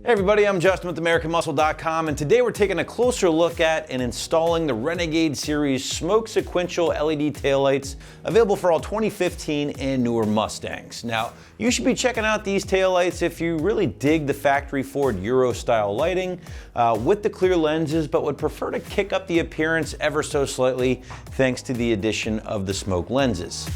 Hey everybody, I'm Justin with AmericanMuscle.com, and today we're taking a closer look at and installing the Renegade Series Smoke Sequential LED taillights available for all 2015 and newer Mustangs. Now, you should be checking out these taillights if you really dig the factory Ford Euro style lighting with the clear lenses, but would prefer to kick up the appearance ever so slightly thanks to the addition of the smoke lenses.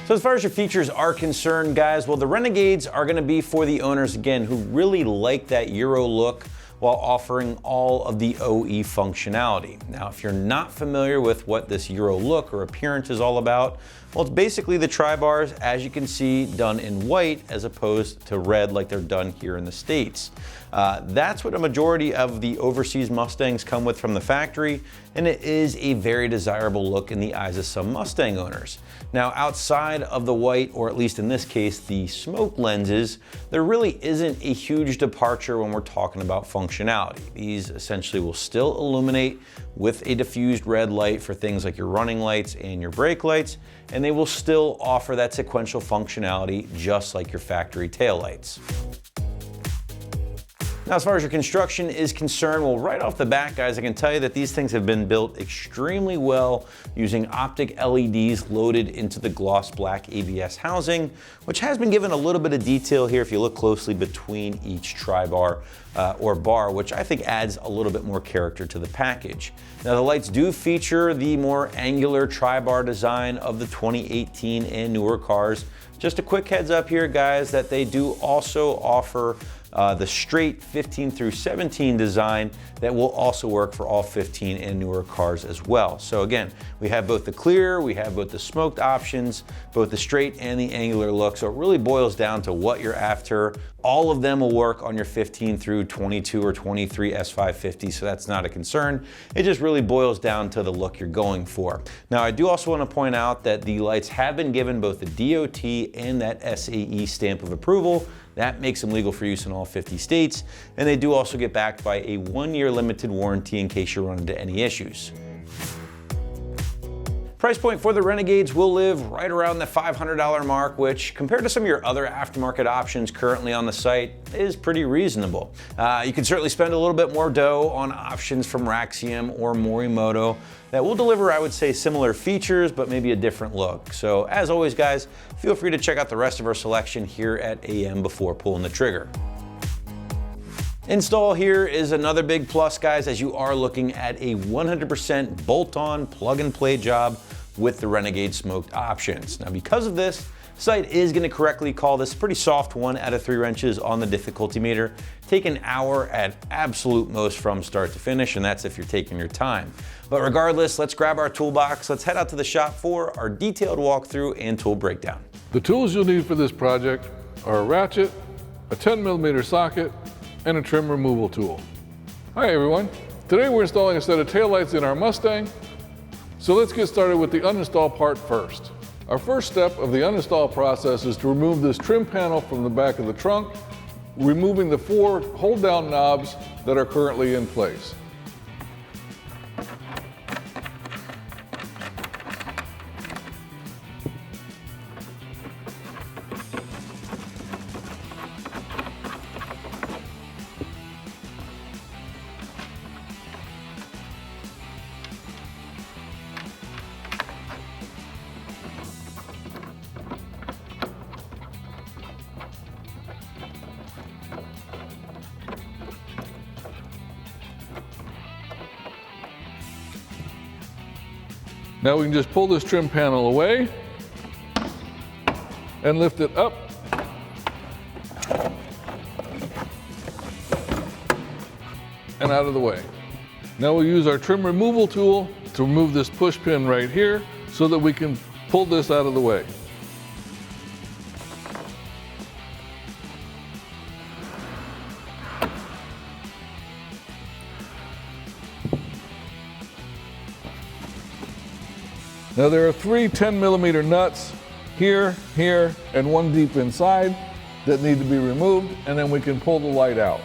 So as far as your features are concerned, guys, well, the Renegades are going to be for the owners, again, who really like that Euro look while offering all of the OE functionality. Now, if you're not familiar with what this Euro look or appearance is all about, well, it's basically the tri-bars, as you can see, done in white as opposed to red like they're done here in the States. That's what a majority of the overseas Mustangs come with from the factory, and it is a very desirable look in the eyes of some Mustang owners. Now, outside of the white, or at least in this case, the smoke lenses, there really isn't a huge departure when we're talking about functionality. These essentially will still illuminate with a diffused red light for things like your running lights and your brake lights, and they will still offer that sequential functionality just like your factory taillights. Now, as far as your construction is concerned, well, right off the bat, guys, I can tell you that these things have been built extremely well using optic LEDs loaded into the gloss black ABS housing, which has been given a little bit of detail here if you look closely between each tri-bar or bar, which I think adds a little bit more character to the package. Now, the lights do feature the more angular tri-bar design of the 2018 and newer cars. Just a quick heads up here, guys, that they do also offer the straight 15 through 17 design that will also work for all 15 and newer cars as well. So again, we have both the clear, we have both the smoked options, both the straight and the angular look. So it really boils down to what you're after. All of them will work on your 15 through 22 or 23 S550, so that's not a concern. It just really boils down to the look you're going for. Now, I do also want to point out that the lights have been given both the DOT and that SAE stamp of approval. That makes them legal for use in all 50 states, and they do also get backed by a 1-year limited warranty in case you run into any issues. Price point for the Renegades will live right around the $500 mark, which compared to some of your other aftermarket options currently on the site is pretty reasonable. You can certainly spend a little bit more dough on options from Raxium or Morimoto that will deliver, I would say, similar features, but maybe a different look. So as always, guys, feel free to check out the rest of our selection here at AM before pulling the trigger. Install here is another big plus, guys, as you are looking at a 100% bolt-on plug-and-play job with the Renegade smoked options. Now, because of this, site is going to correctly call this a pretty soft 1 out of 3 wrenches on the difficulty meter. Take an hour at absolute most from start to finish, and that's if you're taking your time. But regardless, let's grab our toolbox. Let's head out to the shop for our detailed walkthrough and tool breakdown. The tools you'll need for this project are a ratchet, a 10mm socket, and a trim removal tool. Hi everyone. Today we're installing a set of taillights in our Mustang. So let's get started with the uninstall part first. Our first step of the uninstall process is to remove this trim panel from the back of the trunk, removing the 4 hold-down knobs that are currently in place. Now we can just pull this trim panel away and lift it up. And out of the way. Now we'll use our trim removal tool to remove this push pin right here so that we can pull this out of the way. Now there are 3 10mm nuts here, here, and 1 deep inside that need to be removed, and then we can pull the light out.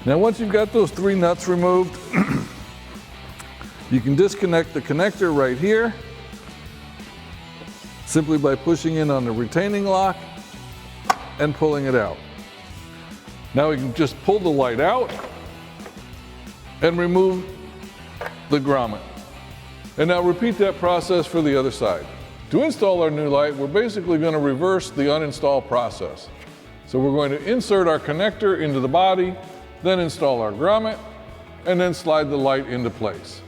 Now once you've got those 3 nuts removed, you can disconnect the connector right here simply by pushing in on the retaining lock and pulling it out. Now we can just pull the light out and remove the grommet. And now repeat that process for the other side. To install our new light, we're basically going to reverse the uninstall process. So we're going to insert our connector into the body, then install our grommet, and then slide the light into place.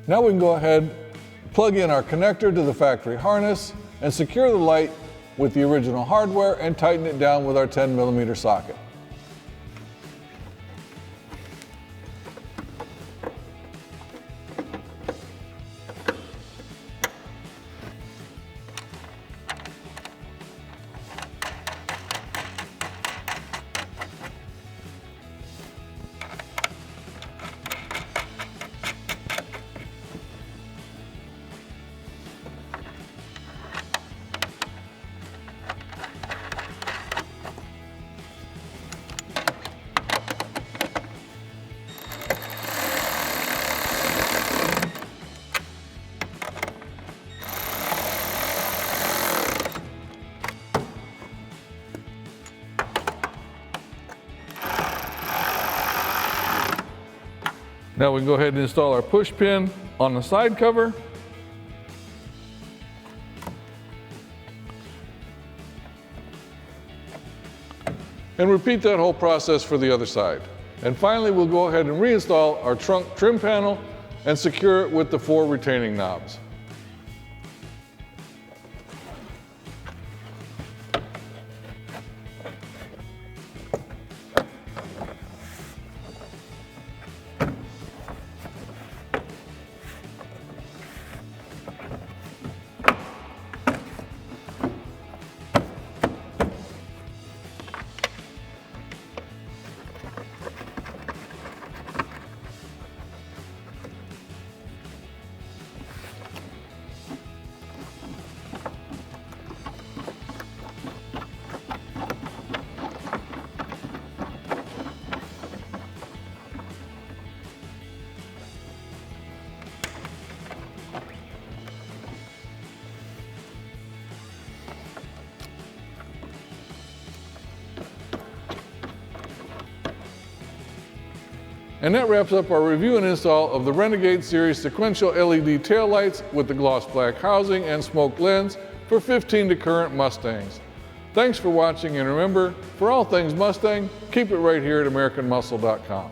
Now we can go ahead, plug in our connector to the factory harness, and secure the light with the original hardware and tighten it down with our 10mm socket. Now we can go ahead and install our push pin on the side cover. And repeat that whole process for the other side. And finally, we'll go ahead and reinstall our trunk trim panel and secure it with the 4 retaining knobs. And that wraps up our review and install of the Renegade Series Sequential LED taillights with the gloss black housing and smoke lens for 15 to current Mustangs. Thanks for watching, and remember, for all things Mustang, keep it right here at AmericanMuscle.com.